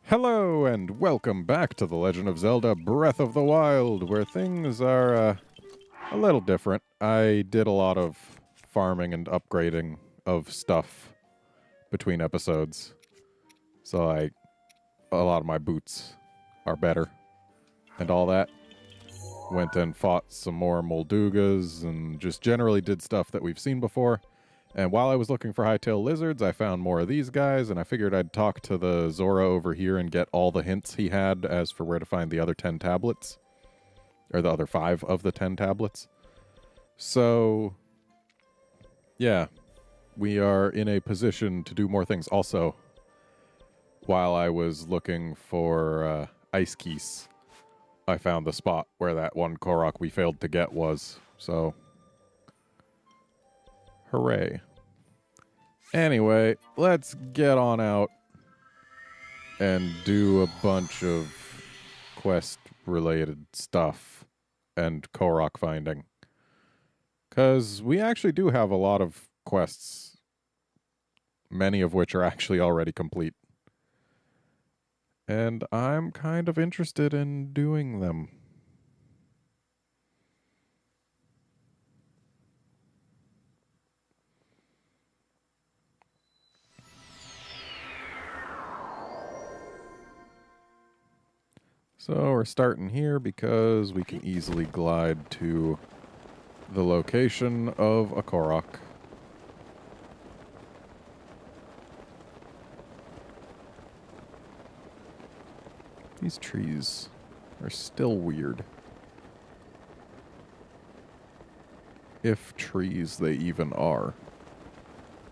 Hello and welcome back to the Legend of Zelda Breath of the Wild, where things are a little different. I did a lot of farming and upgrading of stuff between episodes, so a lot of my boots are better and all that. Went and fought some more Moldugas and just generally did stuff that we've seen before. And while I was looking for hightail lizards, I found more of these guys, and I figured I'd talk to the Zora over here and get all the hints he had as for where to find the other 10 tablets. Or the other 5 of the 10 tablets. So, yeah, we are in a position to do more things. Also, while I was looking for ice keys, I found the spot where that one Korok we failed to get was. So, hooray. Anyway, let's get on out and do a bunch of quest-related stuff and Korok finding. Because we actually do have a lot of quests, many of which are actually already complete. And I'm kind of interested in doing them. So we're starting here because we can easily glide to the location of a Korok. These trees are still weird. If trees they even are.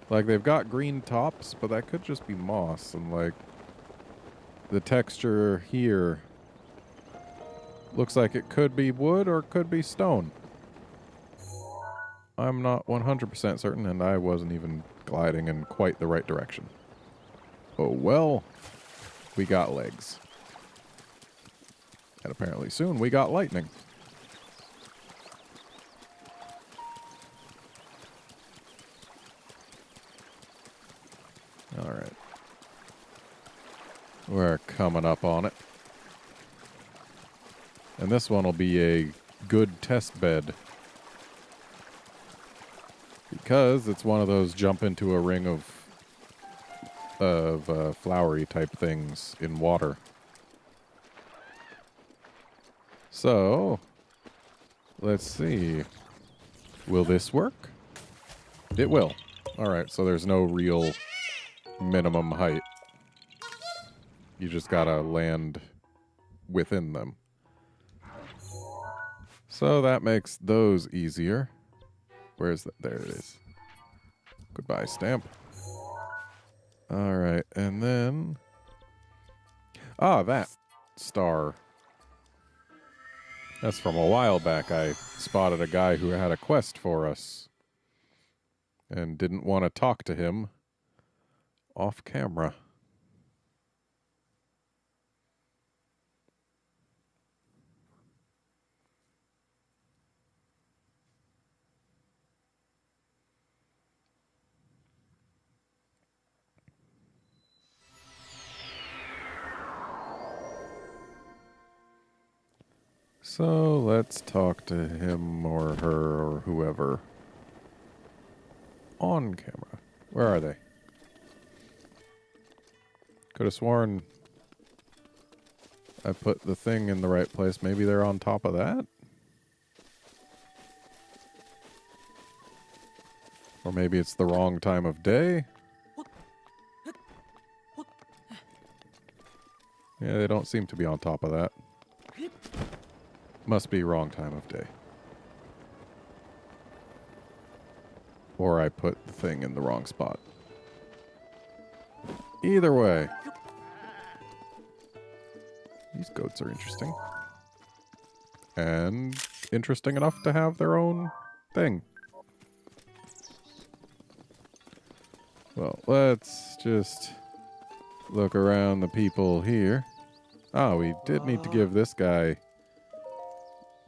Like, they've got green tops, but that could just be moss, and like, the texture here looks like it could be wood or it could be stone. I'm not 100% certain, and I wasn't even gliding in quite the right direction. Oh well, we got legs. And apparently soon we got lightning. Alright. We're coming up on it. And this one will be a good test bed. Because it's one of those jump into a ring of flowery type things in water. So, let's see. Will this work? It will. Alright, so there's no real minimum height. You just gotta land within them. So that makes those easier. Where's that? There it is. Goodbye, stamp. Alright, and then... Ah, that star. That's from a while back. I spotted a guy who had a quest for us. And didn't want to talk to him off camera. So let's talk to him or her or whoever on camera. Where are they? Could have sworn I put the thing in the right place. Maybe they're on top of that? Or maybe it's the wrong time of day? Yeah, they don't seem to be on top of that. Must be wrong time of day. Or I put the thing in the wrong spot. Either way. These goats are interesting. And interesting enough to have their own thing. Well, let's just look around the people here. Ah, we did need to give this guy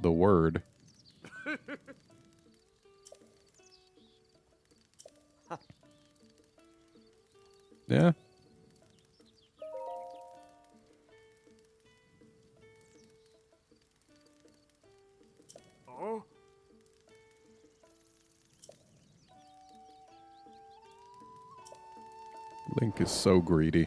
the word. Yeah. Link is so greedy.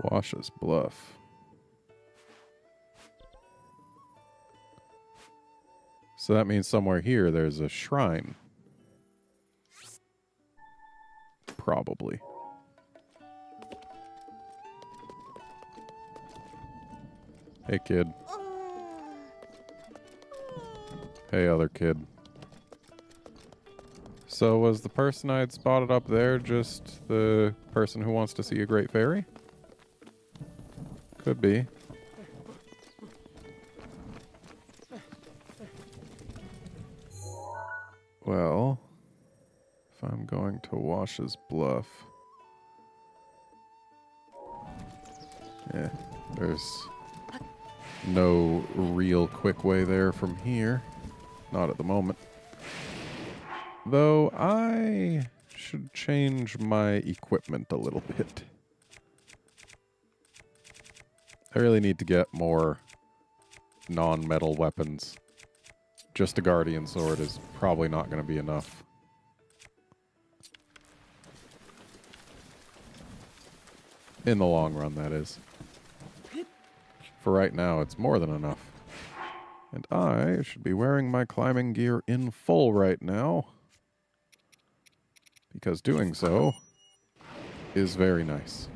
Wash's Bluff. So that means somewhere here there's a shrine. Probably. Hey, kid. Hey, other kid. So was the person I had spotted up there just the person who wants to see a great fairy? Could be. Well, if I'm going to Wash's Bluff... Yeah, there's no real quick way there from here. Not at the moment. Though I should change my equipment a little bit. I really need to get more non-metal weapons. Just a Guardian Sword is probably not going to be enough. In the long run, that is. For right now, it's more than enough. And I should be wearing my climbing gear in full right now. Because doing so is very nice.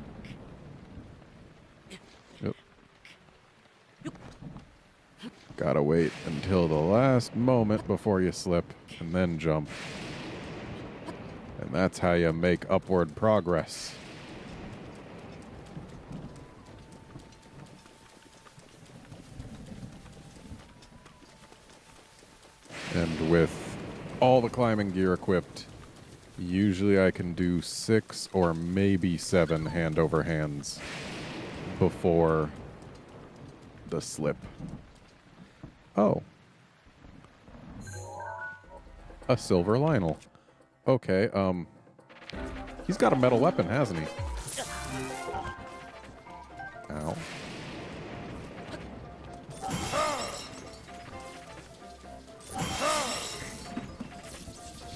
Yep. Gotta wait until the last moment before you slip, and then jump. And that's how you make upward progress. And with all the climbing gear equipped, usually I can do 6 or maybe 7 hand over hands before the slip. Oh. A silver Lionel. Okay, he's got a metal weapon, hasn't he? Ow.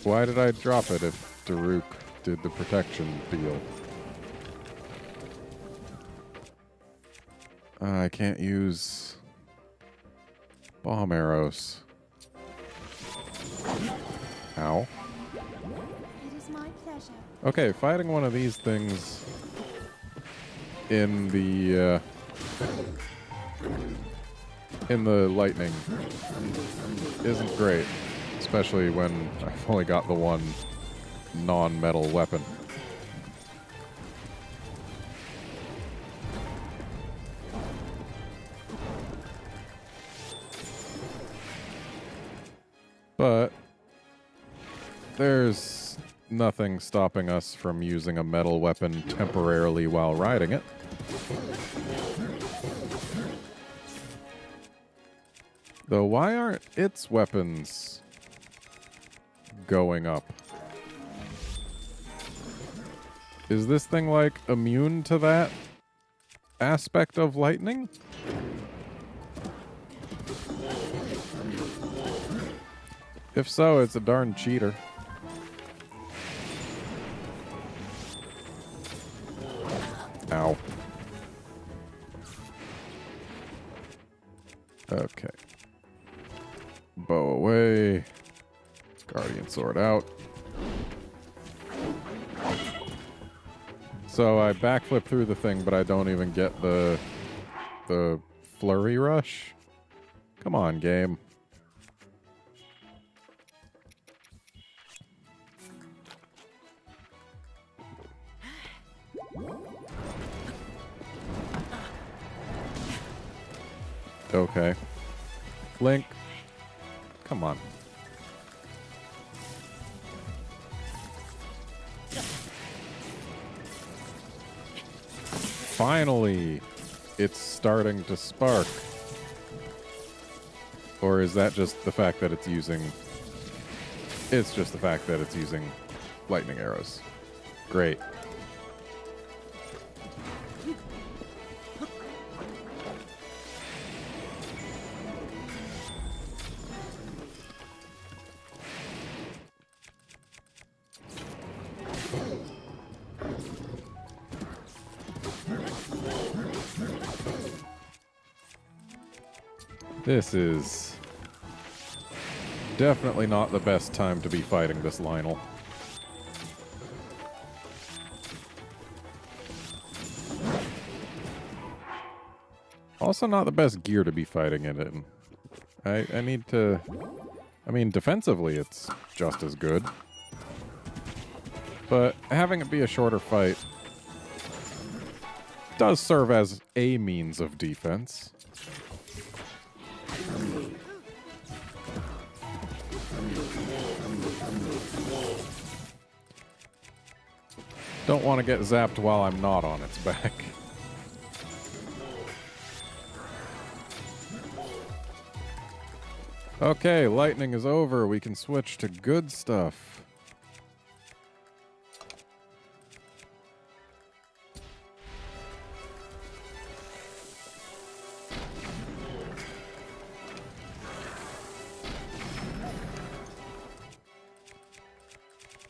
Why did I drop it if Daruk did the protection deal? I can't use bomb arrows. Ow. It is my pleasure. Okay, fighting one of these things in the lightning isn't great, especially when I've only got the one non-metal weapon. But there's nothing stopping us from using a metal weapon temporarily while riding it. Though why aren't its weapons going up? Is this thing like immune to that aspect of lightning? If so, it's a darn cheater. Ow. Okay. Bow away. Guardian Sword out. So I backflip through the thing, but I don't even get the flurry rush. Come on, game. Okay. Link. Come on. Finally, it's starting to spark. Or is that just the fact that it's using... It's just the fact that it's using lightning arrows. Great. This is definitely not the best time to be fighting this Lionel. Also not the best gear to be fighting it in. I need to... I mean, defensively it's just as good. But having it be a shorter fight does serve as a means of defense. Don't want to get zapped while I'm not on its back. Okay, lightning is over. We can switch to good stuff.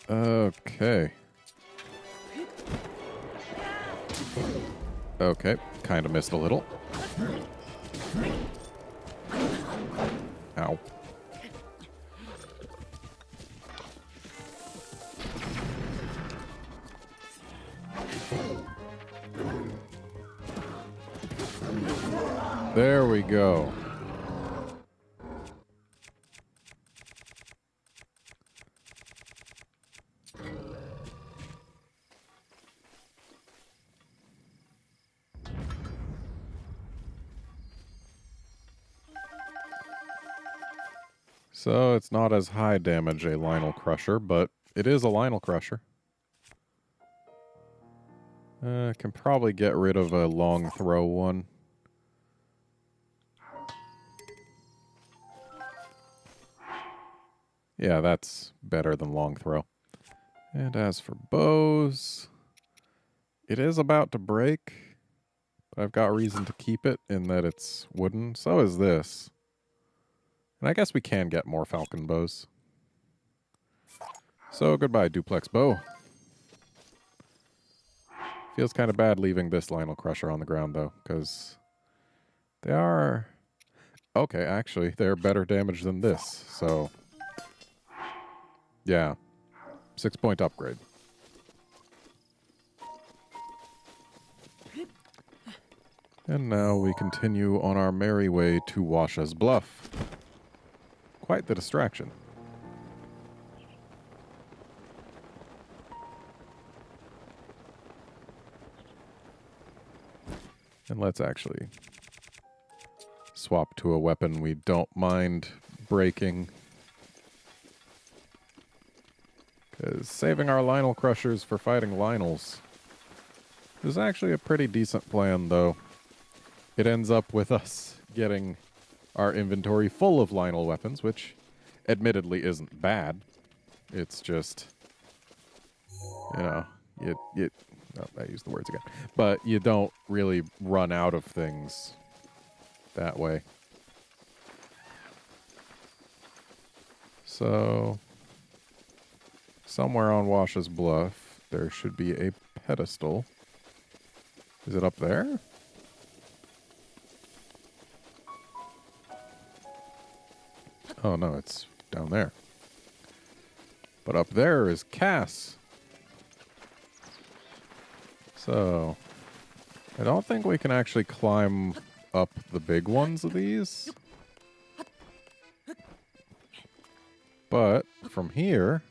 Okay. Okay, kind of missed a little. Ow. There we go. So it's not as high damage a Lionel Crusher, but it is a Lionel Crusher. Can probably get rid of a long throw one. Yeah, that's better than long throw. And as for bows, it is about to break. But I've got reason to keep it in that it's wooden. So is this. And I guess we can get more falcon bows. So goodbye, duplex bow. Feels kind of bad leaving this Lionel Crusher on the ground, though, because they are... Okay, actually, they're better damage than this, so... Yeah. 6-point upgrade. And now we continue on our merry way to Washa's Bluff. Quite the distraction. And let's actually swap to a weapon we don't mind breaking. Because saving our Lionel Crushers for fighting Lionels is actually a pretty decent plan, though. It ends up with us getting our inventory full of Lionel weapons, which admittedly isn't bad. It's just, you know, oh, I used the words again. But you don't really run out of things that way. So, somewhere on Washa's Bluff, there should be a pedestal. Is it up there? Oh, no, it's down there. But up there is Cass. So, I don't think we can actually climb up the big ones of these. But from here,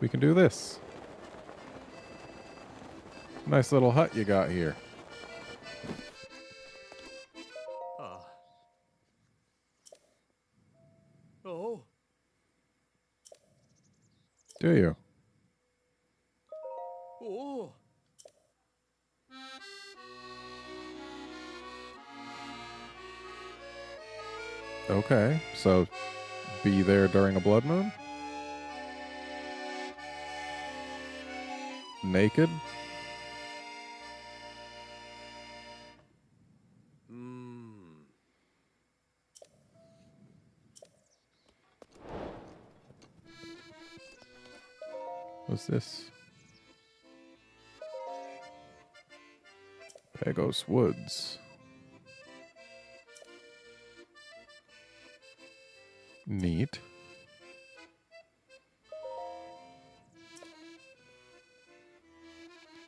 we can do this. Nice little hut you got here. Oh. Do you? Oh. Okay, so be there during a blood moon? Naked? What's this? Pagos Woods. Neat.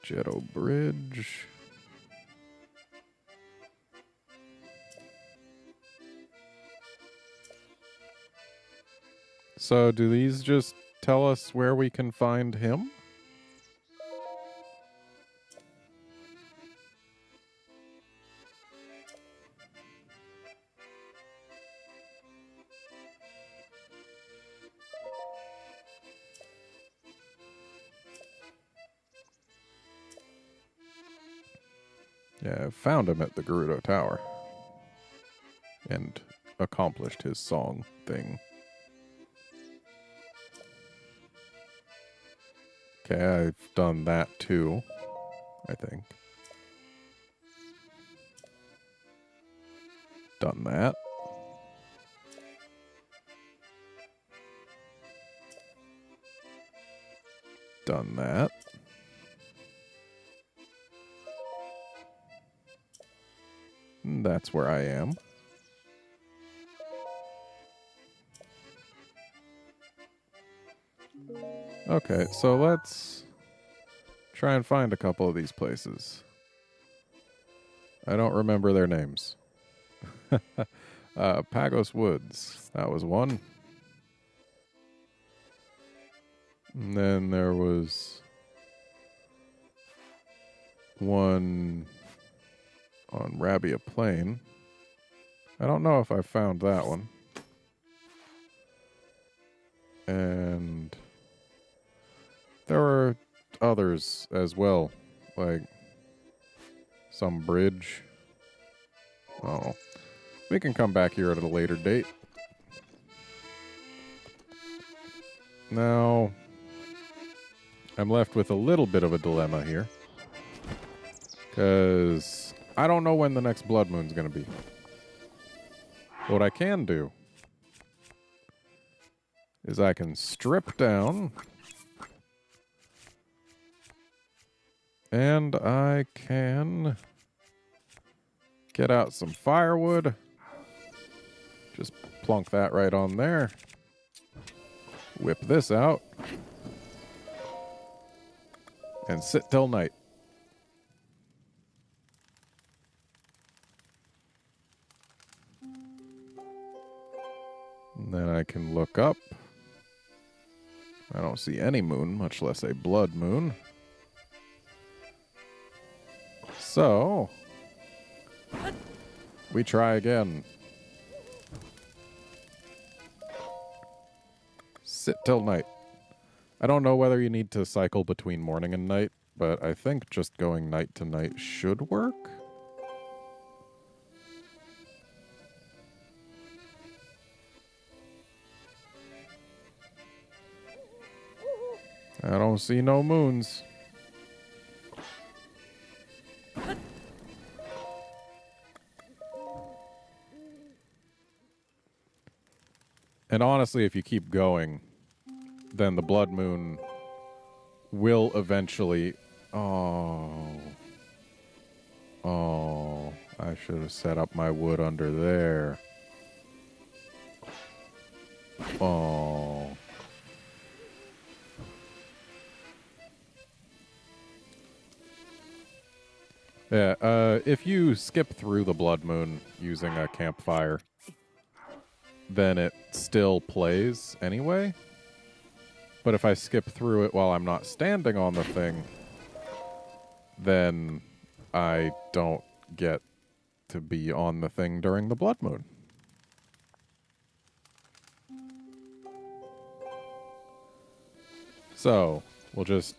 Jetto Bridge. So do these just tell us where we can find him? Yeah, I found him at the Gerudo Tower. And accomplished his song thing. Okay, I've done that too, I think. Done that. Done that. And that's where I am. Okay, so let's try and find a couple of these places. I don't remember their names. Pagos Woods. That was one. And then there was one on Rabia Plain. I don't know if I found that one. And there were others as well, like some bridge. Oh, we can come back here at a later date. Now, I'm left with a little bit of a dilemma here, because I don't know when the next blood moon's going to be. What I can do is I can strip down and I can get out some firewood. Just plunk that right on there. Whip this out. And sit till night. And then I can look up. I don't see any moon, much less a blood moon. So, we try again. Sit till night. I don't know whether you need to cycle between morning and night, but I think just going night to night should work. I don't see no moons. And honestly, if you keep going, then the blood moon will eventually... Oh, I should have set up my wood under there. Oh. Yeah, if you skip through the blood moon using a campfire, then it still plays anyway. But if I skip through it while I'm not standing on the thing, then I don't get to be on the thing during the blood moon. So, we'll just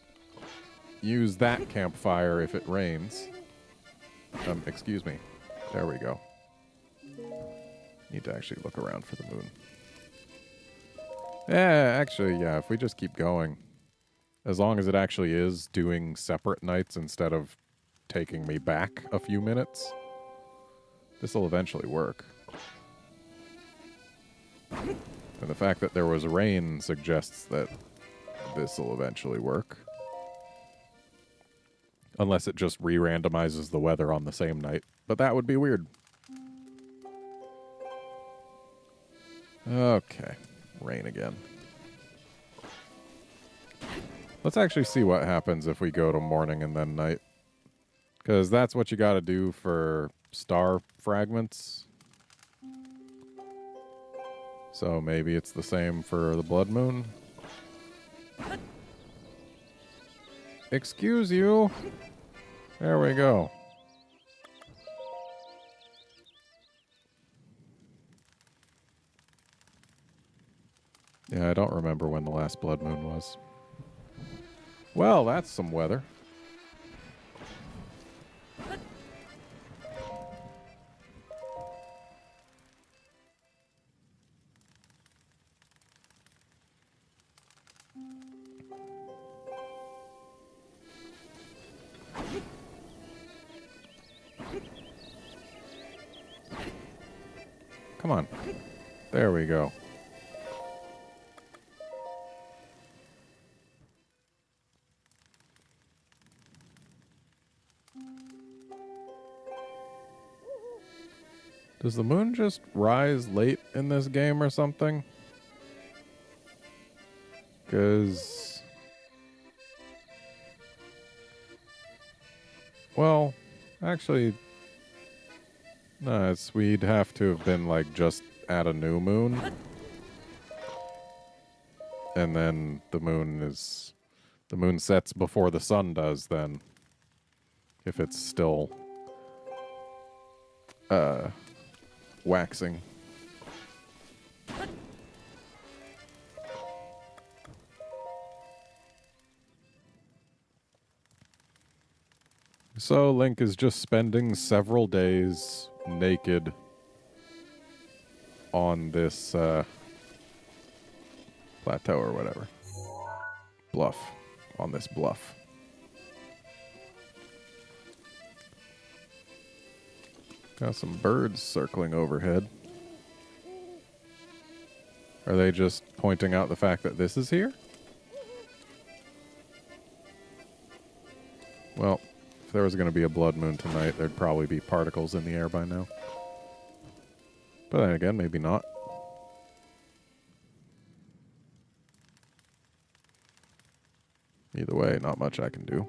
use that campfire if it rains. Excuse me. There we go. Need to actually look around for the moon. Actually, yeah, if we just keep going. As long as it actually is doing separate nights instead of taking me back a few minutes, this will eventually work. And the fact that there was rain suggests that this will eventually work. Unless it just re-randomizes the weather on the same night. But that would be weird. Okay. Rain again. Let's actually see what happens if we go to morning and then night. Because that's what you gotta do for star fragments. So maybe it's the same for the blood moon. Excuse you. There we go. Yeah, I don't remember when the last blood moon was. Well, that's some weather. Come on. There we go. Does the moon just rise late in this game or something? Because... Well, actually... No, we'd have to have been, like, just at a new moon. And then the moon sets before the sun does, then. If it's still... waxing. So Link is just spending several days naked on this plateau or whatever. Bluff. On this bluff. Got some birds circling overhead. Are they just pointing out the fact that this is here? Well, if there was going to be a blood moon tonight, there'd probably be particles in the air by now. But then again, maybe not. Either way, not much I can do.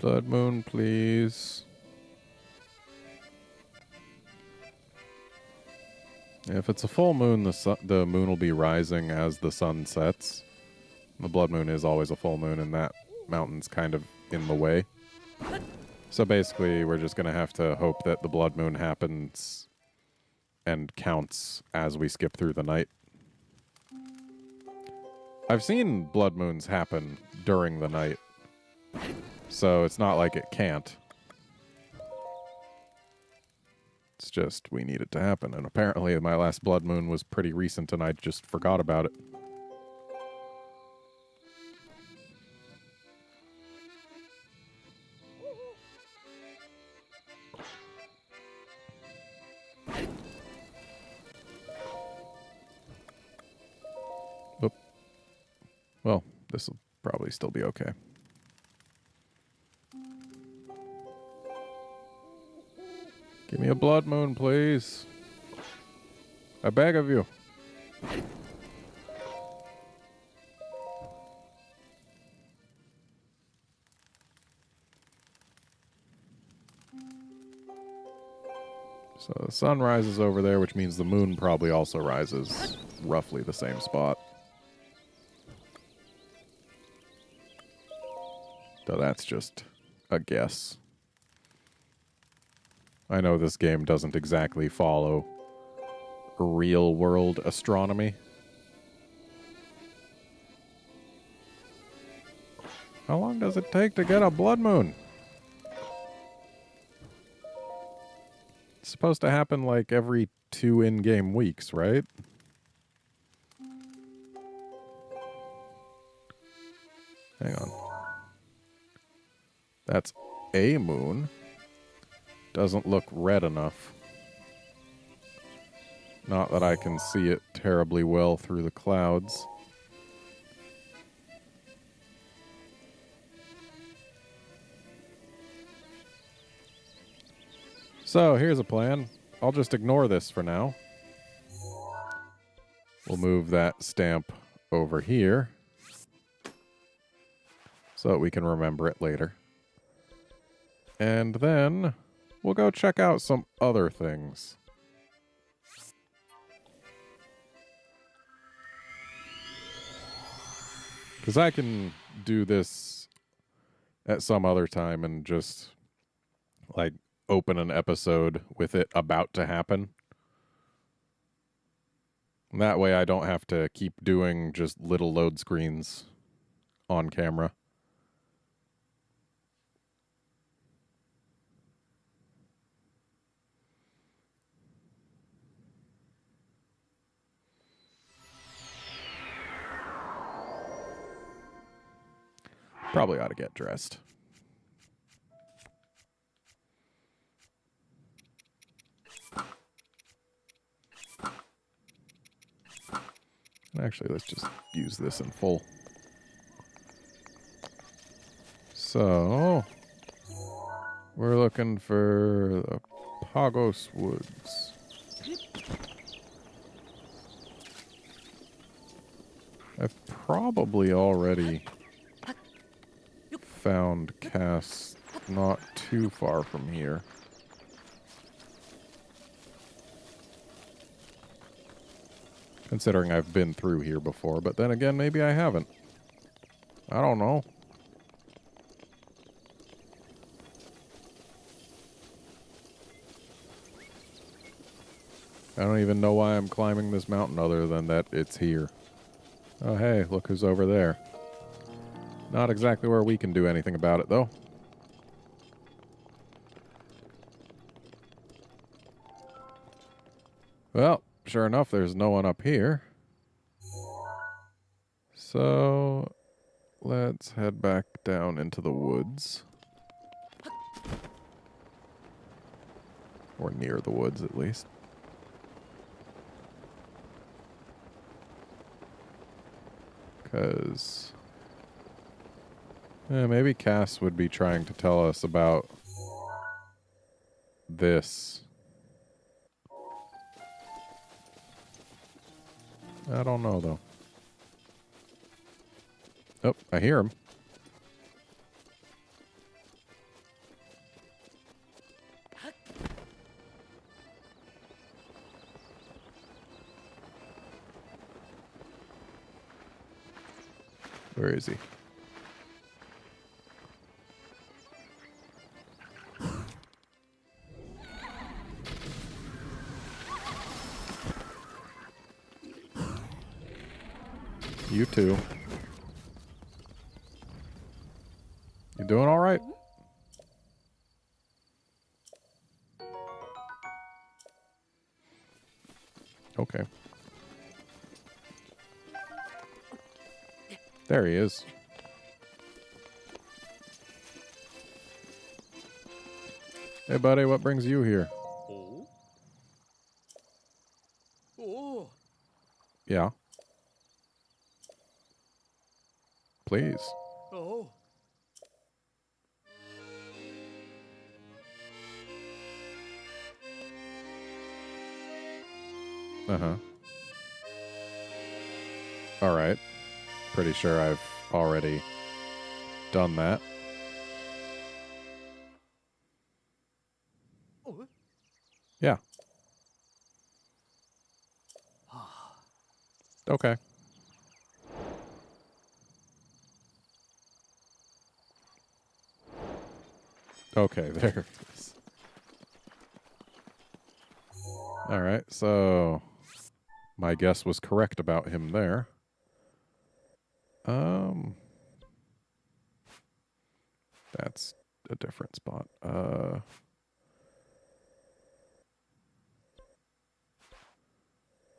Blood moon, please. If it's a full moon, the moon will be rising as the sun sets. The blood moon is always a full moon, and that mountain's kind of in the way. So basically, we're just going to have to hope that the blood moon happens and counts as we skip through the night. I've seen blood moons happen during the night, so it's not like it can't. It's just we need it to happen, and apparently my last blood moon was pretty recent and I just forgot about it. Oop. Well, this will probably still be okay. Give me a blood moon, please. I beg of you. So the sun rises over there, which means the moon probably also rises roughly the same spot. Though that's just a guess. I know this game doesn't exactly follow real world astronomy. How long does it take to get a blood moon? It's supposed to happen like every 2 in-game weeks, right? Hang on. That's a moon. Doesn't look red enough. Not that I can see it terribly well through the clouds. So, here's a plan. I'll just ignore this for now. We'll move that stamp over here so that we can remember it later. And then we'll go check out some other things. Because I can do this at some other time and just, like, open an episode with it about to happen. And that way I don't have to keep doing just little load screens on camera. Probably ought to get dressed. Actually, let's just use this in full. So, we're looking for the Pagos Woods. I've probably already found casts not too far from here. Considering I've been through here before, but then again, maybe I haven't. I don't know. I don't even know why I'm climbing this mountain other than that it's here. Oh, hey, look who's over there. Not exactly where we can do anything about it, though. Well, sure enough, there's no one up here. So, let's head back down into the woods. Or near the woods, at least. Because maybe Cass would be trying to tell us about this. I don't know, though. Oh, I hear him. Where is he? You too. You doing all right? Okay. There he is. Hey, buddy, what brings you here? Oh. Oh. Yeah. Please. Oh. Uh-huh. All right. Pretty sure I've already done that. Oh. Yeah. Okay. Okay, there it is. All right, so my guess was correct about him there. That's a different spot.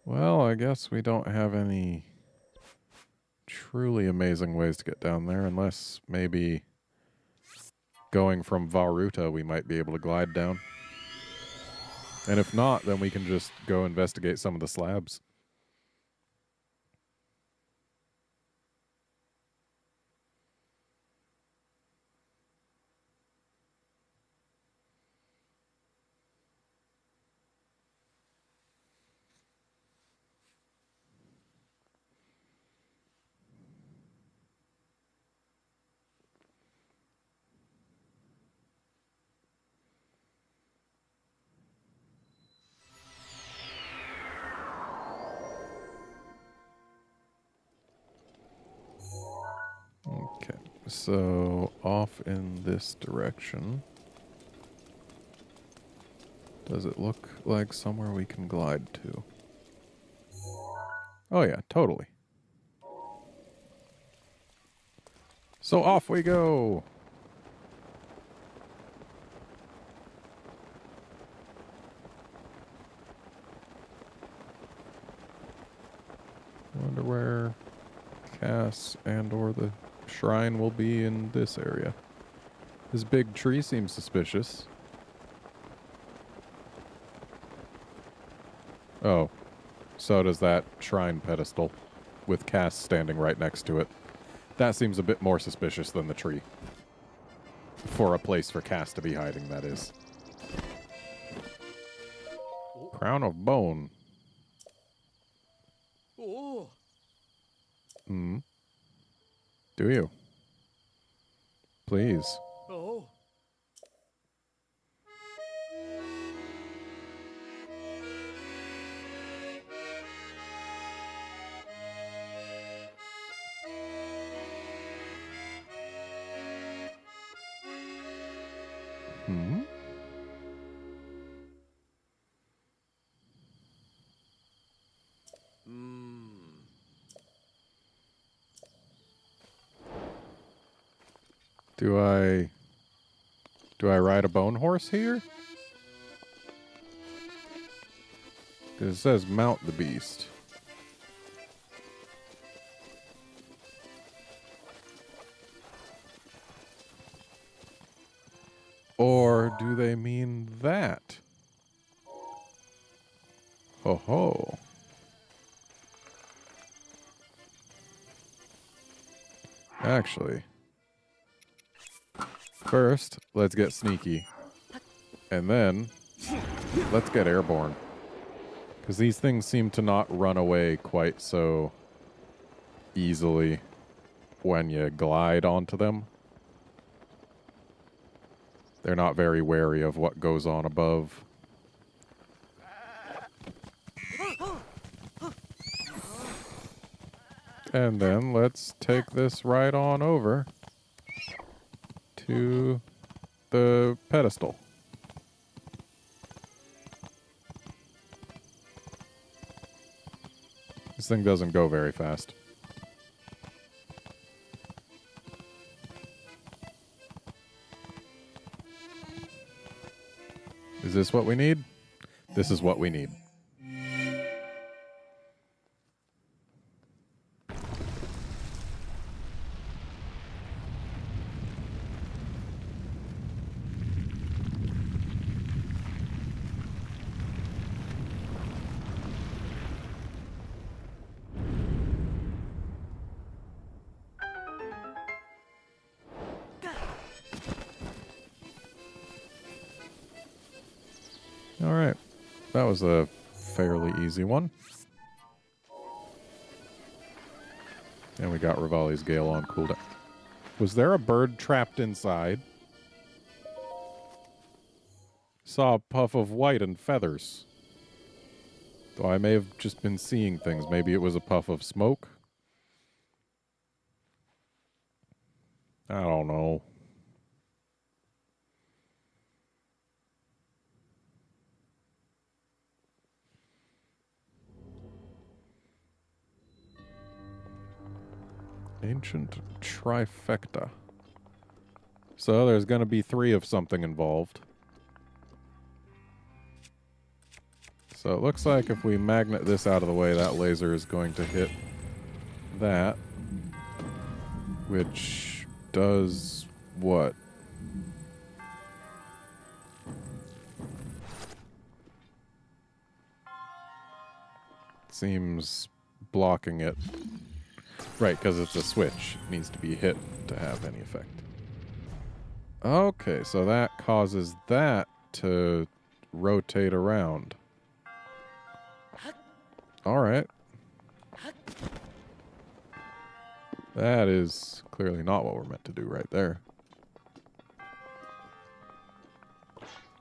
Well, I guess we don't have any truly amazing ways to get down there, unless maybe going from Viruta we might be able to glide down. And if not, then we can just go investigate some of the slabs. Okay, so off in this direction. Does it look like somewhere we can glide to? Oh yeah, totally. So off we go! Wonder where Cass and or the shrine will be in this area. This big tree seems suspicious. Oh, so does that shrine pedestal with Cass standing right next to it. That seems a bit more suspicious than the tree. For a place for Cass to be hiding, that is. Crown of Bone. Oh. Hmm. Do you? Please. Oh. Hmm? Do I ride a bone horse here? 'Cause it says mount the beast. Or do they mean that? Ho ho. Actually, first, let's get sneaky. And then, let's get airborne. Because these things seem to not run away quite so easily when you glide onto them. They're not very wary of what goes on above. And then let's take this right on over to the pedestal. This thing doesn't go very fast. Is this what we need? This is what we need. All right. That was a fairly easy one. And we got Rivolis Gala on cooldown. Was there a bird trapped inside? Saw a puff of white and feathers. Though I may have just been seeing things. Maybe it was a puff of smoke? I don't know. Ancient trifecta. So there's going to be 3 of something involved. So it looks like if we magnet this out of the way, that laser is going to hit that. Which does what? Seems blocking it. Right, because it's a switch. It needs to be hit to have any effect. Okay, so that causes that to rotate around. Alright. That is clearly not what we're meant to do right there.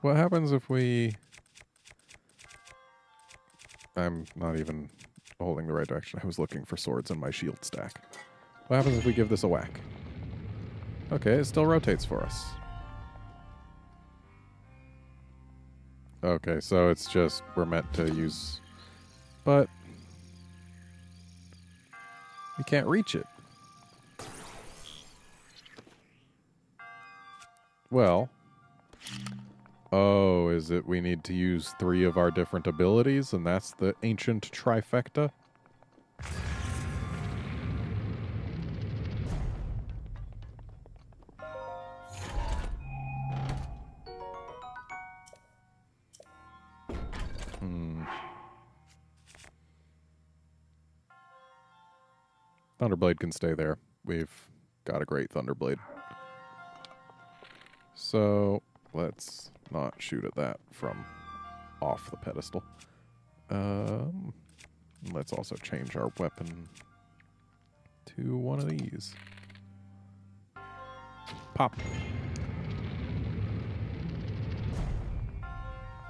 What happens if we... I'm not even holding the right direction. I was looking for swords in my shield stack. What happens if we give this a whack? Okay, it still rotates for us. Okay, so it's just we're meant to use... But... we can't reach it. Well... Oh, is it we need to use 3 of our different abilities, and that's the ancient trifecta? Thunderblade can stay there. We've got a great Thunderblade. So, let's not shoot at that from off the pedestal. Let's also change our weapon to one of these. Pop.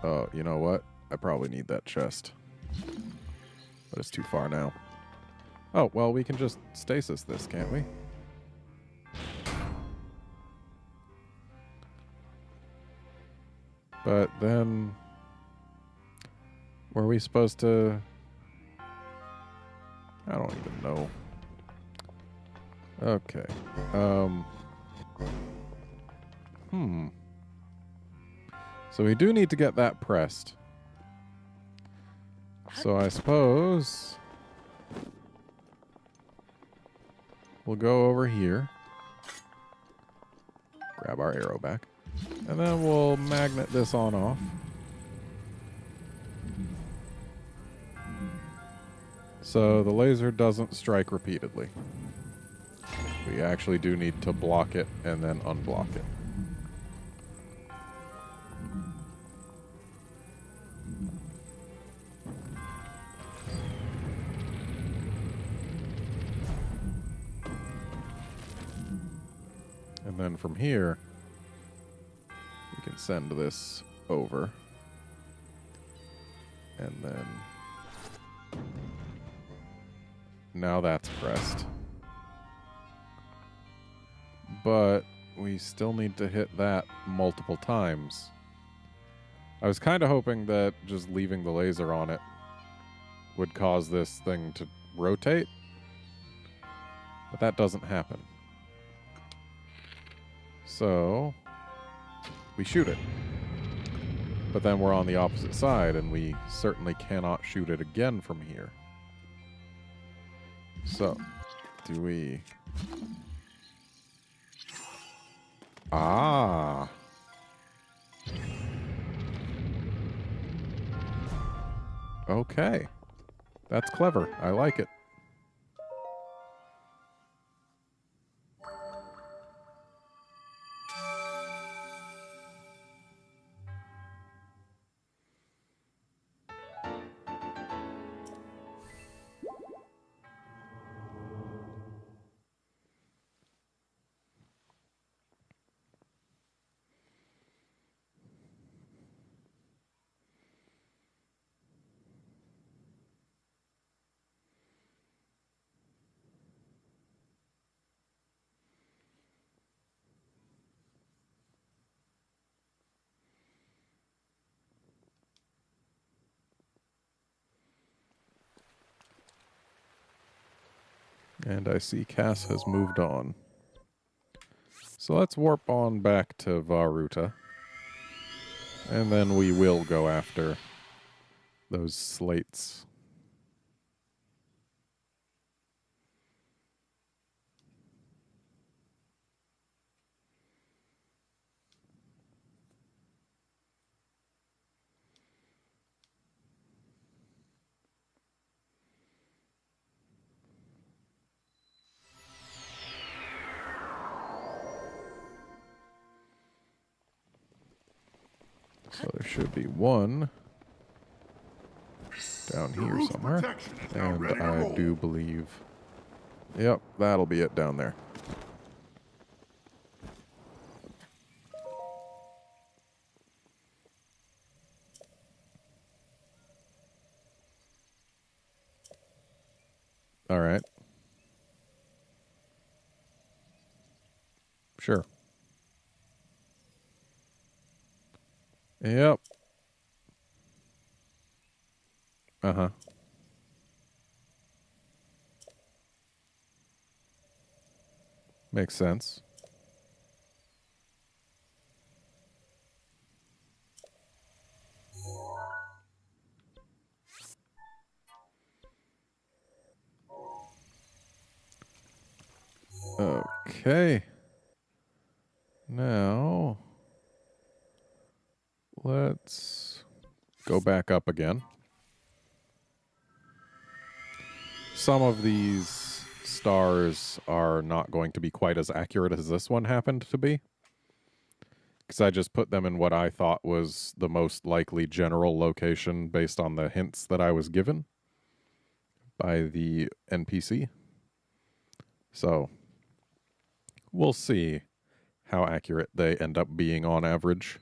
Oh, you know what? I probably need that chest. But it's too far now. Oh, well, we can just stasis this, can't we? But then... were we supposed to... I don't even know. Okay. So we do need to get that pressed. So I suppose... we'll go over here. Grab our arrow back. And then we'll magnet this on off. So the laser doesn't strike repeatedly. We actually do need to block it and then unblock it. And then from here, we can send this over. And then... now that's pressed. But we still need to hit that multiple times. I was kind of hoping that just leaving the laser on it would cause this thing to rotate. But that doesn't happen. So, we shoot it. But then we're on the opposite side, and we certainly cannot shoot it again from here. So, do we... ah! Okay. That's clever. I like it. And I see Cass has moved on. So let's warp on back to Viruta. And then we will go after those slates. So there should be one down here somewhere. And I do believe... Yep, that'll be it down there. All right. Sure. Yep. Uh-huh. Makes sense. Okay. Now, let's go back up again. Some of these stars are not going to be quite as accurate as this one happened to be, because I just put them in what I thought was the most likely general location based on the hints that I was given by the NPC. So, we'll see how accurate they end up being on average.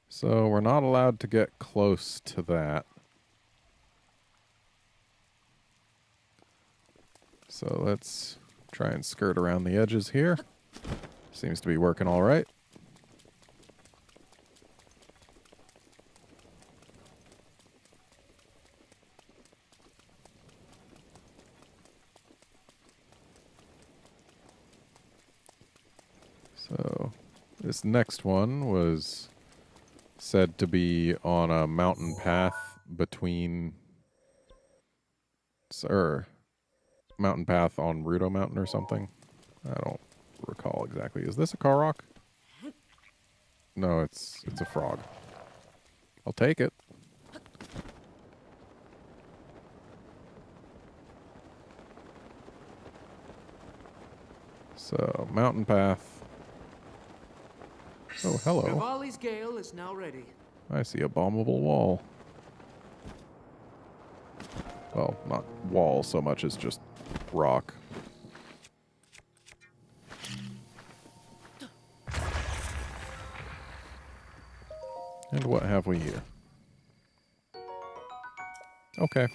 So we're not allowed to get close to that. So let's try and skirt around the edges here. Seems to be working all right. So this next one was said to be on a mountain path between... mountain path on Rudo Mountain or something. I don't recall exactly. Is this a Korok? No, it's a frog. I'll take it. So, mountain path. Oh, hello. Rivolis Gala is now ready. I see a bombable wall. Well, not wall so much as just rock. And what have we here? Okay.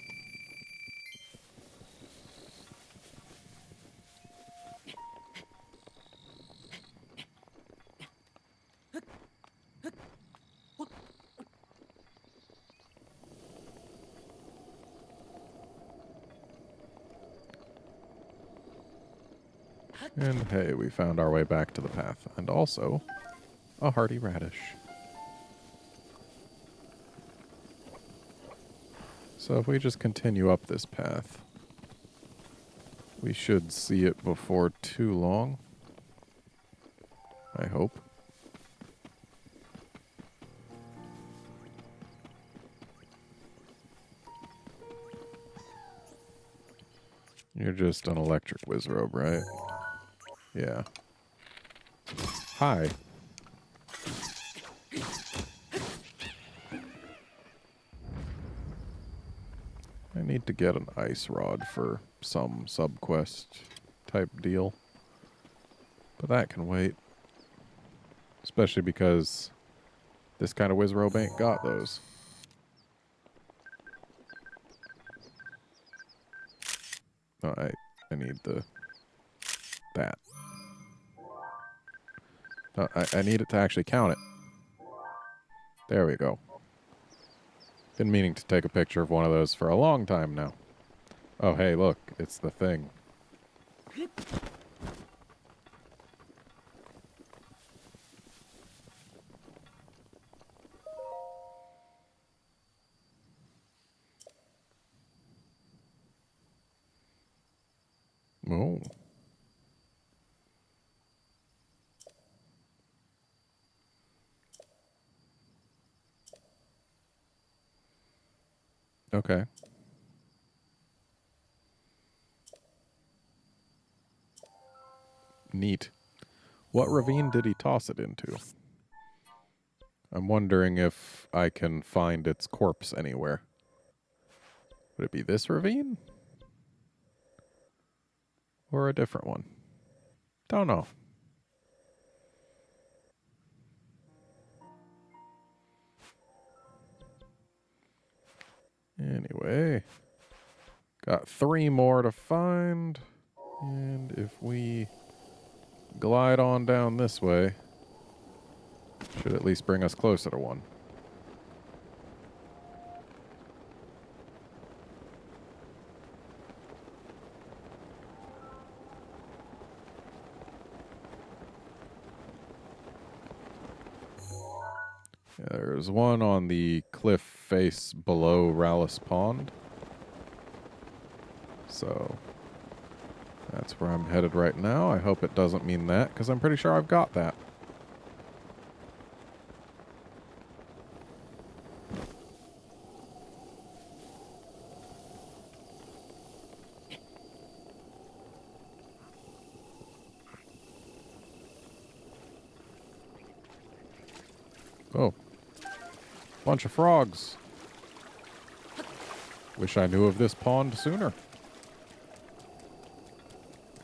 And hey, we found our way back to the path. And also, a hearty radish. So if we just continue up this path, we should see it before too long. I hope. You're just an electric wizrobe, right? Yeah. Hi. I need to get an ice rod for some subquest type deal. But that can wait. Especially because this kind of wizrobe ain't got those. Oh, I need that. I need it to actually count it. There we go. Been meaning to take a picture of one of those for a long time now. Oh, hey, look. It's the thing. Oh. Okay. Neat. What ravine did he toss it into? I'm wondering if I can find its corpse anywhere. Would it be this ravine? Or a different one? Don't know. Anyway, got 3 more to find. And if we glide on down this way, should at least bring us closer to one. There's one on the cliff face below Rallos Pond. So that's where I'm headed right now. I hope it doesn't mean that, because I'm pretty sure I've got that. Oh. Bunch of frogs. Wish I knew of this pond sooner.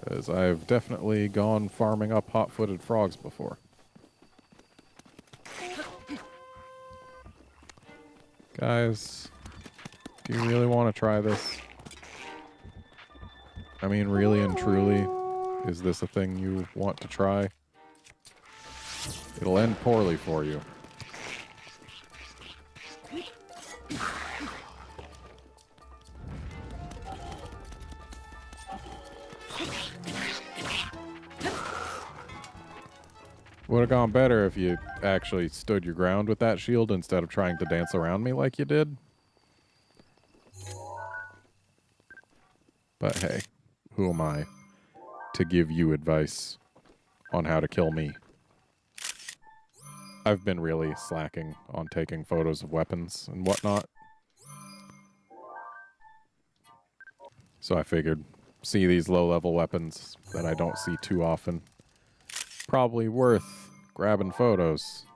Because I've definitely gone farming up hot-footed frogs before. Guys, do you really want to try this? I mean, really and truly, is this a thing you want to try? It'll end poorly for you. Would have gone better if you actually stood your ground with that shield instead of trying to dance around me like you did. But hey, who am I to give you advice on how to kill me? I've been really slacking on taking photos of weapons and whatnot. So I figured, see these low-level weapons that I don't see too often. Probably worth grabbing photos.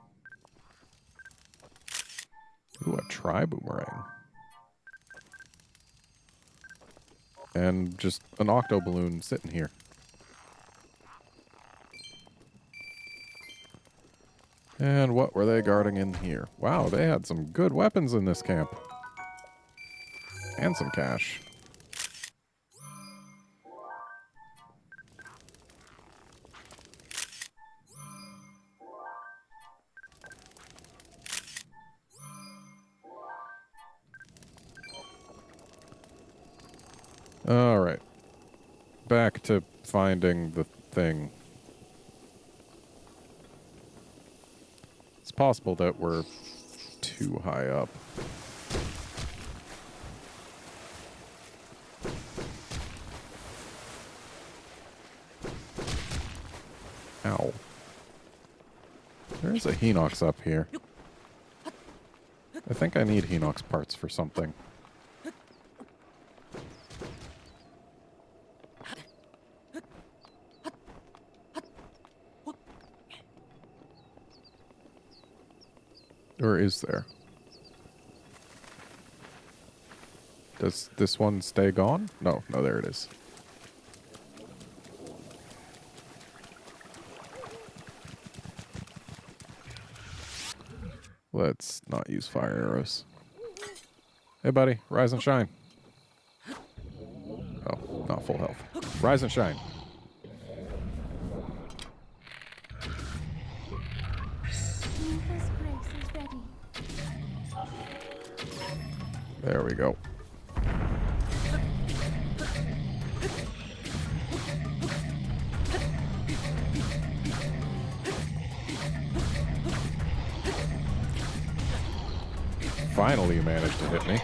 Ooh, a tri-boomerang. And just an octo balloon sitting here. And what were they guarding in here? Wow, they had some good weapons in this camp. And some cash. Alright. Back to finding the thing. It's possible that we're too high up. Ow. There's a Hinox up here. I think I need Hinox parts for something. Or is there? Does this one stay gone? No, there it is. Let's not use fire arrows. Hey, buddy. Rise and shine. Oh, not full health. Rise and shine. Neva's grace is ready. There we go. Finally, you managed to hit me.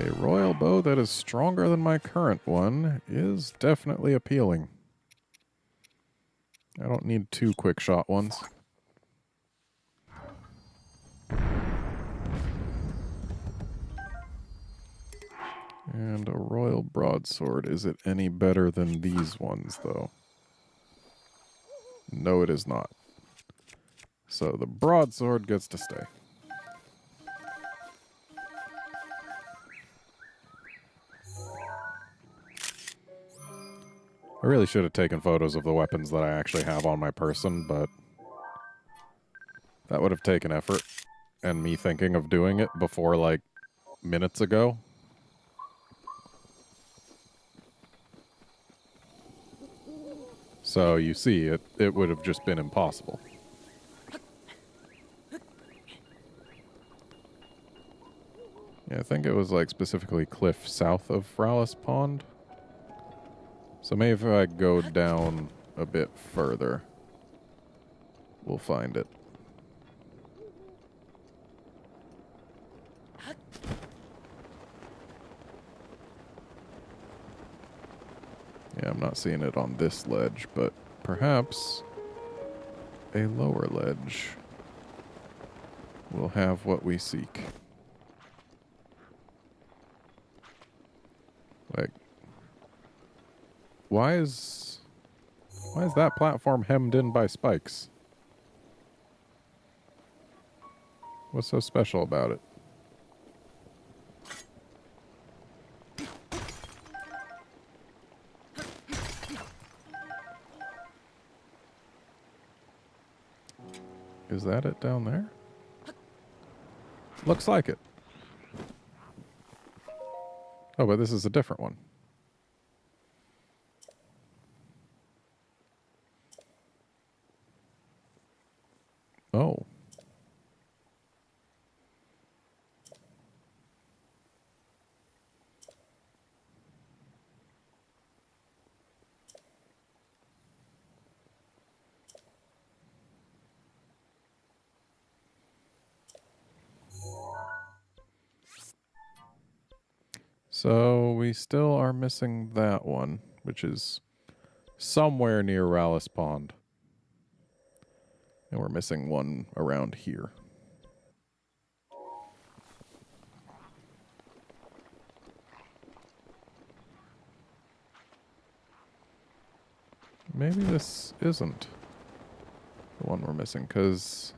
A royal bow that is stronger than my current one is definitely appealing. I don't need 2 quick shot ones. And a royal broadsword. Is it any better than these ones, though? No, it is not. So the broadsword gets to stay. I really should have taken photos of the weapons that I actually have on my person, but that would have taken effort. And me thinking of doing it before, like, minutes ago. So, you see, it would have just been impossible. Yeah, I think it was, like, specifically cliff south of Rallos Pond. So maybe if I go down a bit further, we'll find it. Yeah, I'm not seeing it on this ledge, but perhaps a lower ledge will have what we seek. Like, why is that platform hemmed in by spikes? What's so special about it? Is that it down there? Looks like it. Oh, but this is a different one. Oh. So we still are missing that one, which is somewhere near Rallos Pond. And we're missing one around here. Maybe this isn't the one we're missing, because...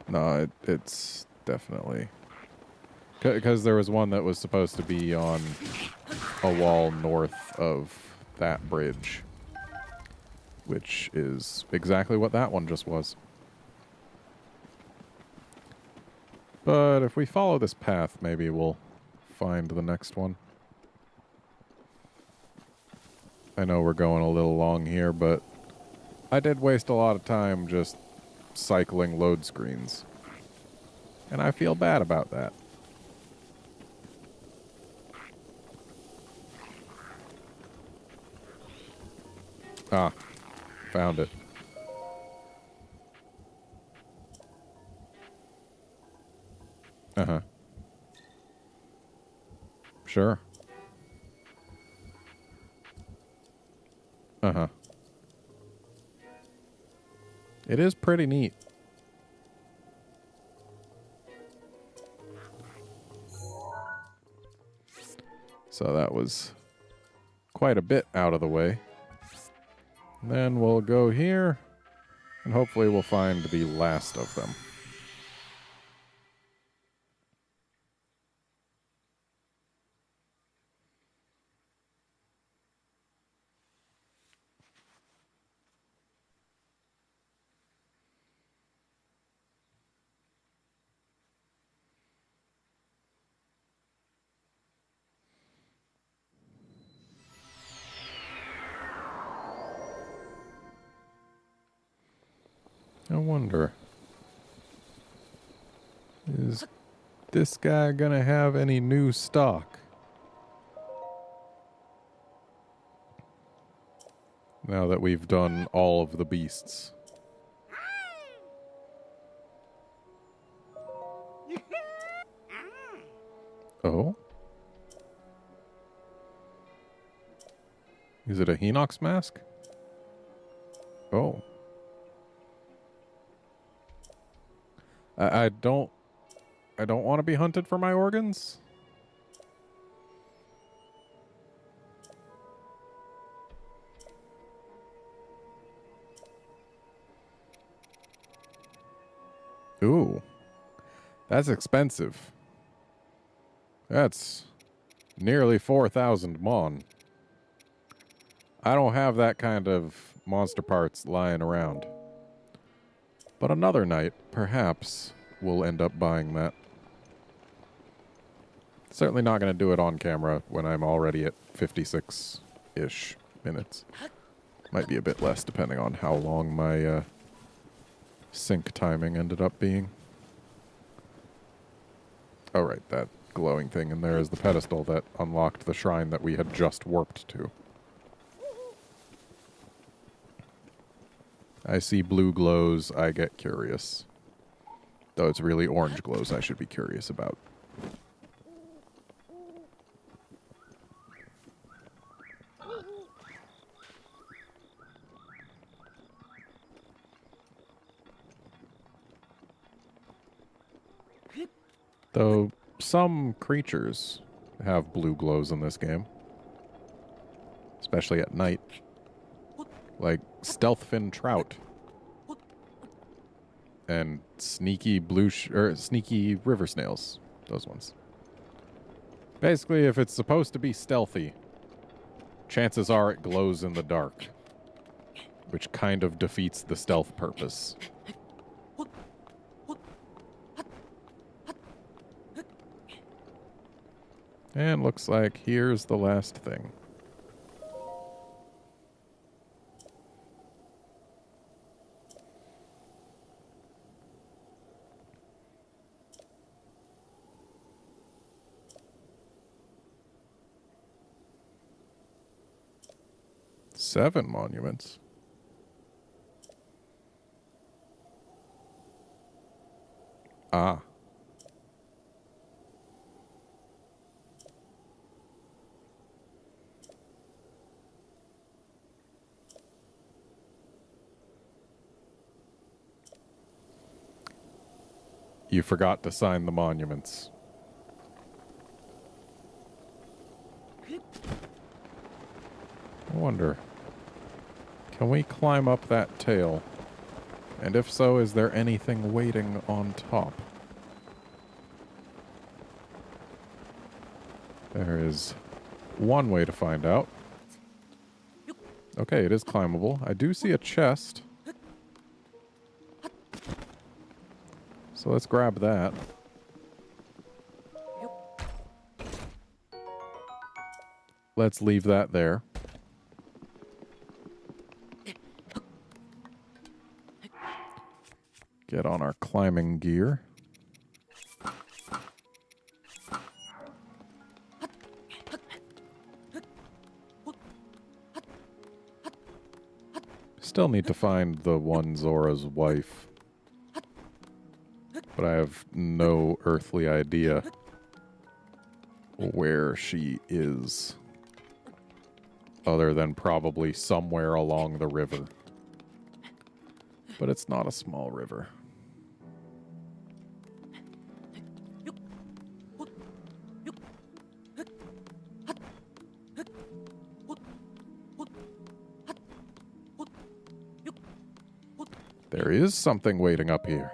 No, it's definitely... Because there was one that was supposed to be on a wall north of that bridge, which is exactly what that one just was. But if we follow this path, maybe we'll find the next one. I know we're going a little long here, but I did waste a lot of time just cycling load screens. And I feel bad about that. Ah, found it. Uh-huh. Sure. Uh-huh. It is pretty neat. So that was quite a bit out of the way. And then we'll go here, and hopefully we'll find the last of them. I wonder. Is this guy gonna have any new stock? Now that we've done all of the beasts. Oh? Is it a Hinox mask? Oh. I don't want to be hunted for my organs. Ooh. That's expensive. That's nearly 4,000 mon. I don't have that kind of monster parts lying around. But another night, perhaps, we'll end up buying that. Certainly not going to do it on camera when I'm already at 56-ish minutes. Might be a bit less depending on how long my sync timing ended up being. Oh, right, that glowing thing in there is the pedestal that unlocked the shrine that we had just warped to. I see blue glows, I get curious. Though it's really orange glows I should be curious about. Though some creatures have blue glows in this game. Especially at night. Like stealthfin trout. And sneaky sneaky river snails. Those ones. Basically, if it's supposed to be stealthy, chances are it glows in the dark. Which kind of defeats the stealth purpose. And looks like here's the last thing. Seven monuments. Ah. You forgot to sign the monuments. I wonder, can we climb up that tail? And if so, is there anything waiting on top? There is one way to find out. Okay, it is climbable. I do see a chest. So let's grab that. Let's leave that there. Get on our climbing gear. Still need to find the one Zora's wife. But I have no earthly idea where she is. Other than probably somewhere along the river. But it's not a small river. There is something waiting up here.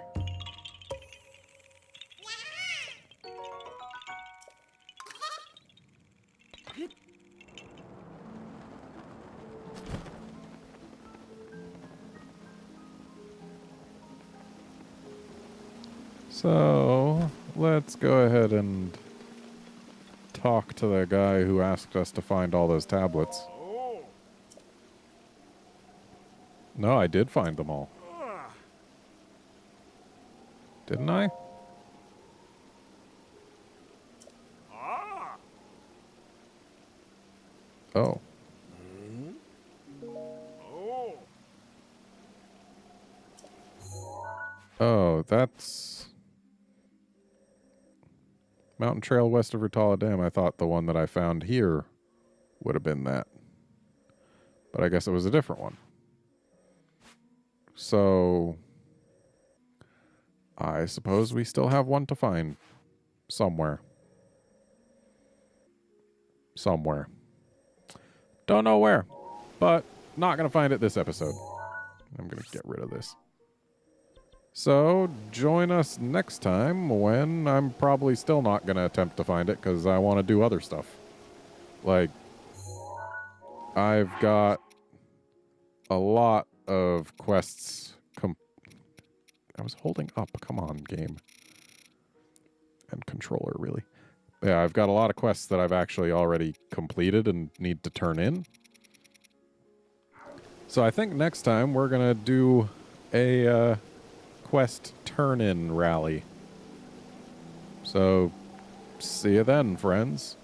So, let's go ahead and talk to the guy who asked us to find all those tablets. No, I did find them all. Didn't I? Oh. Oh, that's Mountain Trail west of Rutala Dam. I thought the one that I found here would have been that. But I guess it was a different one. So I suppose we still have one to find somewhere. Somewhere. Don't know where, but not going to find it this episode. I'm going to get rid of this. So join us next time when I'm probably still not going to attempt to find it because I want to do other stuff. Like, I've got a lot of quests. I was holding up. Come on, game. And controller, really. Yeah, I've got a lot of quests that I've actually already completed and need to turn in. So I think next time we're going to do a quest turn-in rally. So see you then, friends.